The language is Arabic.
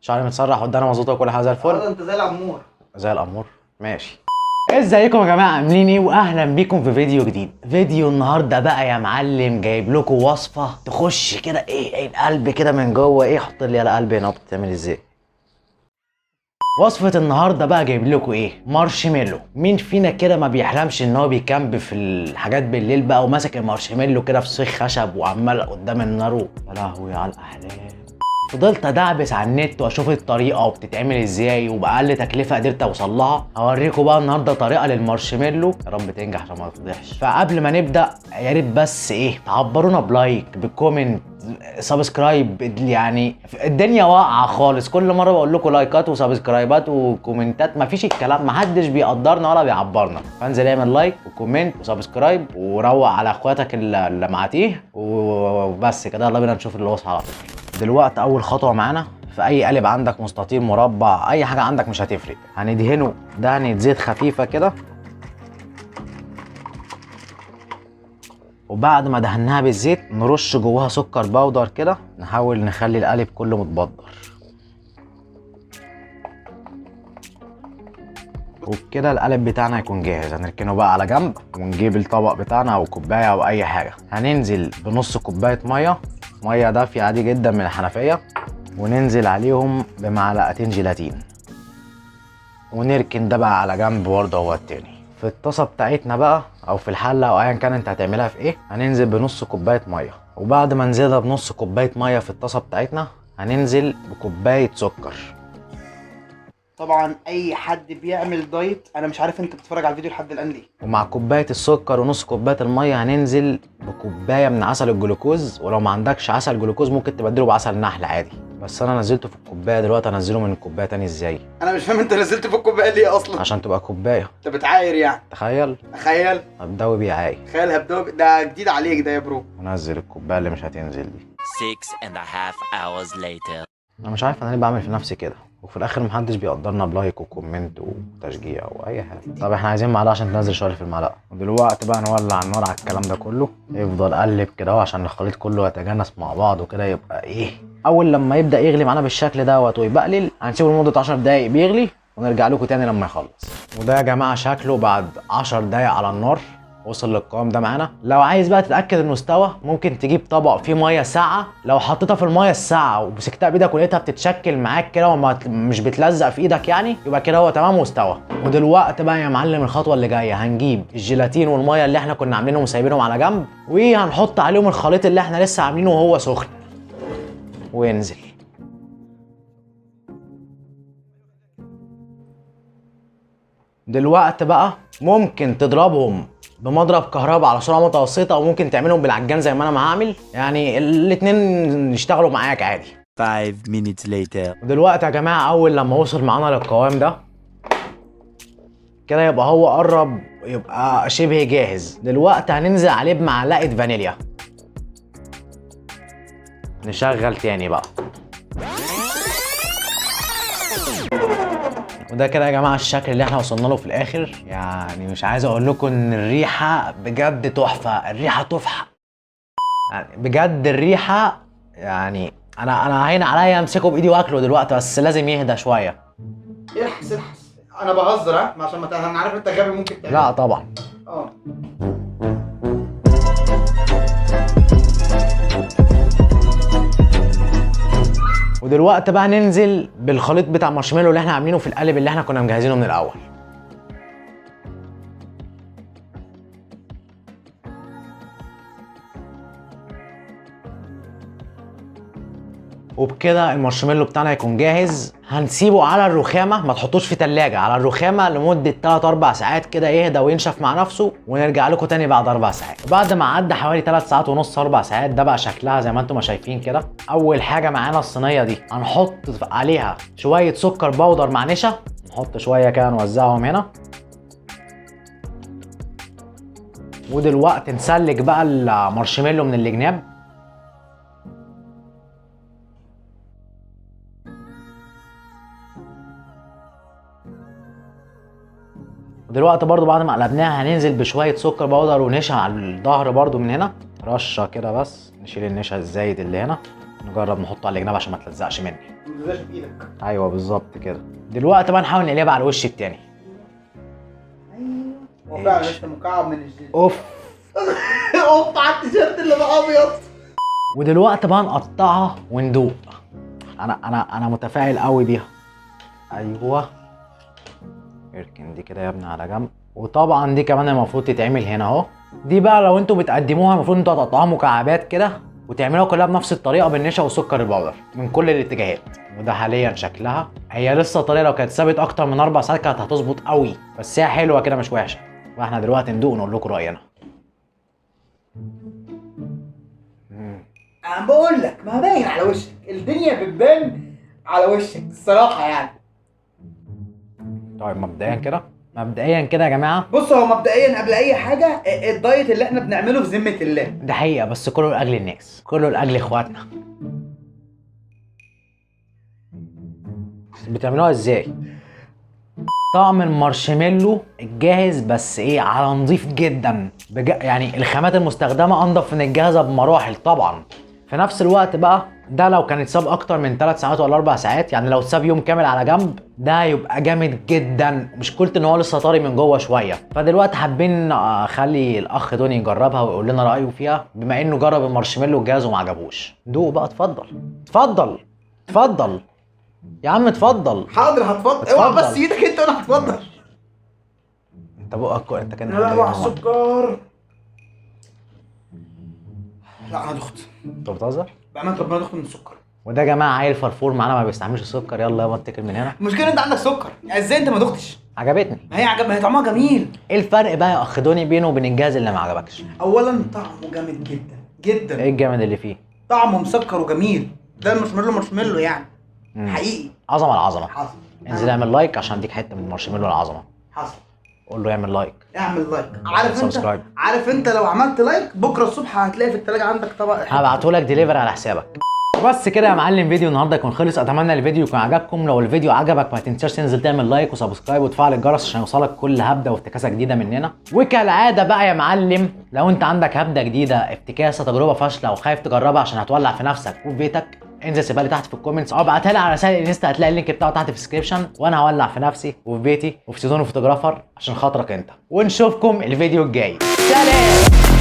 شعري متسرح قدامنا مظبوط وكل حاجه زي الفل. انت زي الامور. زي الامور ماشي. ازيكم يا جماعه عاملين ايه؟ واهلا بيكم في فيديو جديد. فيديو النهارده بقى يا معلم جايب لكم وصفه تخش كده ايه القلب كده من جوه. ايه حط لي على قلبي هنا بتعمل ازاي. وصفة النهارده بقى جايب لكم ايه؟ مارشميلو. مين فينا كده ما بيحلمش ان هو بيكامب في الحاجات بالليل بقى وماسك المارشميلو كده في سيخ خشب وعمال قدام النار يا لهوي على الاحلام. فضلت ادعبس على النت واشوف الطريقه وبتتعمل ازاي وباقل تكلفه قدرت اوصل لها. هوريكم بقى النهارده طريقه للمارشميلو يا رب تنجح عشان ما تفضحش. فقبل ما نبدا يا ريت بس ايه تعبرونا بلايك بكومنت سبسكرايب. يعني الدنيا واقعه خالص، كل مره بقول لكم لايكات وسبسكرايبات وكومنتات مفيش الكلام، محدش بيقدرنا ولا بيعبرنا. فانزل اعمل لايك وكومنت وسبسكرايب وروق على اخواتك اللي معاتيه وبس كده. يلا بينا نشوف اللي وصل على طول. دلوقتي اول خطوه معانا في اي قالب عندك، مستطيل مربع اي حاجه عندك مش هتفرق، هندهنه دهنه زيت خفيفه كده. وبعد ما دهناها بالزيت نرش جواها سكر باودر كده، نحاول نخلي القالب كله متبدر. وبكده القالب بتاعنا هيكون جاهز. هنركنه بقى على جنب ونجيب الطبق بتاعنا او كوبايه او اي حاجه. هننزل بنص كوبايه ميه دافيه عادي جدا من الحنفيه، وننزل عليهم بمعلقتين جيلاتين، ونركن ده بقى على جنب برضه. هو التاني في الطاسه بتاعتنا بقى او في الحله او ايا كان انت هتعملها في ايه، هننزل بنص كوبايه ميه. وبعد ما نزلها بنص كوبايه ميه في الطاسه بتاعتنا هننزل بكوبايه سكر. طبعا اي حد بيعمل دايت، انا مش عارف انت بتتفرج على الفيديو لحد الان ليه. ومع كوبايه السكر ونص كوبايه الميه هننزل بكوبايه من عسل الجلوكوز. ولو ما عندكش عسل جلوكوز ممكن تبدله بعسل نحل عادي، بس انا نزلته في الكوبايه دلوقتي. هنزله من الكوبايه تاني ازاي؟ انا مش فاهم انت نزلت في الكوبايه ليه اصلا. عشان تبقى كوبايه. انت بتعاير يعني. تخيل تخيل بيعاي. تخيل هبدأ ده جديد عليك ده يا برو. ونزل الكوبايه اللي مش هتنزل دي. 6.5 hours later. انا مش عارف انا ليه بعمل في نفسي كده، وفي الاخر محدش بيقدرنا بلايك وكومنت وتشجيع واي حاجه. طب احنا عايزين معلقه عشان تنزل شويه في المعلقه. ودلوقتي بقى نولع النار على الكلام ده كله، يفضل قلب كده اهو عشان الخليط كله يتجانس مع بعض وكده يبقى ايه. اول لما يبدا يغلي معانا بالشكل دوت ويبقلل هنسيبه لمده 10 دقايق بيغلي، ونرجع لكم تاني لما يخلص. وده يا جماعه شكله بعد 10 دقايق على النار وصل للقوام ده معانا. لو عايز بقى تتاكد انه استوى ممكن تجيب طبق فيه ميه ساقعه، لو حطيتها في الميه الساقعه ومسكتها بايدك ولقيتها بتتشكل معاك كده مش بتلزق في ايدك يعني، يبقى كده هو تمام واستوى. ودلوقتي بقى يا معلم الخطوه اللي جايه، هنجيب الجيلاتين والميه اللي احنا كنا عاملينهم وسايبينهم على جنب، وهنحط عليهم الخليط اللي احنا لسه عاملينه وهو سخن وينزل. دلوقتي بقى ممكن تضربهم بمضرب كهرباء على سرعه متوسطه، او ممكن تعملهم بالعجان زي ما انا ما هعمل، يعني الاتنين يشتغلوا معاك عادي. 5 minutes later. ودلوقتي يا جماعه اول لما وصل معانا للقوام ده كده يبقى هو قرب يبقى شبه جاهز. دلوقتي هننزل عليه بمعلقه فانيليا. نشغل تاني بقى. وده كده يا جماعه الشكل اللي احنا وصلنا له في الاخر. يعني مش عايز اقول لكم ان الريحه بجد تحفه، الريحه تحفه يعني بجد الريحه. يعني انا هين عليا امسكه بايدي واكله دلوقتي، بس لازم يهدى شويه. الحس انا بهزر عشان ما انا عارف انت غبي ممكن تعمل. لا طبعا. ودلوقتي بقى ننزل بالخليط بتاع المارشميلو اللي احنا عاملينه في القالب اللي احنا كنا مجهزينه من الاول. وبكده المارشميلو بتاعنا هيكون جاهز. هنسيبه على الرخامه، ما تحطوش في تلاجة، على الرخامه لمده 3-4 ساعات كده يهدى وينشف مع نفسه، ونرجع لكم تاني بعد 4 ساعات. وبعد ما عدى حوالي 3 ساعات ونص 4 ساعات ده بقى شكلها زي ما انتم شايفين كده. اول حاجه معانا الصينيه دي هنحط عليها شويه سكر باودر مع نشا، نحط شويه كده نوزعهم هنا. ودلوقتي نسلك بقى المارشميلو من الجناب. ودلوقتي برضو بعد ما قلبناها هننزل بشويه سكر باودر ونشا على الظهر برضو من هنا رشه كده، بس نشيل النشا الزايد اللي هنا، نجرب نحطه على الجناب عشان ما تلزقش مني. تلزقش بايدك. ايوه بالظبط كده. دلوقتي بقى نحاول نقلبها على الوش التاني. ايوه هو فعلا لسه مكعب من الجلد. اوف. اوف على التيشيرت اللي بقى ابيض. ودلوقتي بقى نقطعها وندوق. انا متفائل قوي بيها. ايوه اركن دي كده يا ابني على جنب. وطبعا دي كمان المفروض تتعمل هنا اهو. دي بقى لو انتوا بتقدموها المفروض انتوا هتقطعوها مكعبات كده وتعملوها كلها بنفس الطريقه بالنشا والسكر البودر من كل الاتجاهات. وده حاليا شكلها. هي لسه طريه، لو كانت ثابت اكتر من 4 ساعات كانت هتظبط قوي، بس هي حلوه كده مش وحشه. واحنا دلوقتي ندوق ونقول لكم راينا. انا بقول لك ما باين على وشك، الدنيا بتبان على وشك الصراحه يعني. طيب مبدئيا كده يا جماعه، بص هو مبدئيا قبل اي حاجه الدايت اللي احنا بنعمله في ذمه الله ده حقيقه، بس كله لاجل الناس، كله لاجل اخواتنا. بتعملوها ازاي؟ طعم المارشميلو الجاهز بس ايه على نظيف جدا يعني الخامات المستخدمه انضف من الجاهزه بمراحل طبعا. في نفس الوقت بقى ده لو كان اتساب اكتر من 3 ساعات ولا 4 ساعات، يعني لو اتساب يوم كامل على جنب ده يبقى جامد جدا. مشكلته ان هو لسه طري من جوه شويه. فدلوقتي حابين اخلي الاخ دوني يجربها ويقول لنا رايه فيها، بما انه جرب المارشميلو الجاهز وما عجبوش. دوق بقى، اتفضل يا عم اتفضل. حاضر هتفضل. اوعى بس ايدك انت وانا هتفضل. انت بقك انت كان لا على السكر. لا انا دخت. انت بتهزر؟ بأمانة ربنا دخت من السكر. وده يا جماعه عيل فرفور معانا ما بيستحملش السكر. يلا يابا اتكل من هنا. المشكله انت عندك سكر، ازاي انت ما دختش؟ عجبتني. ما هي طعمها جميل. ايه الفرق بقى يا اخ دوني بينه وبين الجهاز اللي ما عجبكش؟ اولا طعمه جامد جدا جدا. ايه الجامد اللي فيه؟ طعمه مسكر وجميل. ده المارشميلو يعني. حقيقي عظمه العظمه. حصل. انزل اعمل لايك عشان اديك حته من المارشميلو العظمه. حصل. قول له يعمل لايك. اعمل لايك. سبسكرايب. عارف انت لو عملت لايك بكره الصبح هتلاقي في التلاجة عندك طبق. هبعته لك ديليفري على حسابك. بس كده يا معلم، فيديو النهارده يكون خلص. اتمنى الفيديو يكون عجبكم. لو الفيديو عجبك ما تنساش تنزل تعمل لايك وسبسكرايب وتفعل الجرس عشان يوصلك كل هبده وافتكاسه جديده مننا. وكالعاده بقى يا معلم، لو انت عندك هبده جديده، افتكاسه، تجربه فاشله وخايف تجربها عشان هتولع في نفسك وفي بيتك، انزل سيبها لي تحت في الكومنتس او ابعتها لي على رسائل الانستا. هتلاقي اللينك بتاعه تحت في الديسكربشن. وانا هولع في نفسي وفي بيتي وفي سيزون فوتوغرافر عشان خاطرك انت. ونشوفكم الفيديو الجاي. سلام.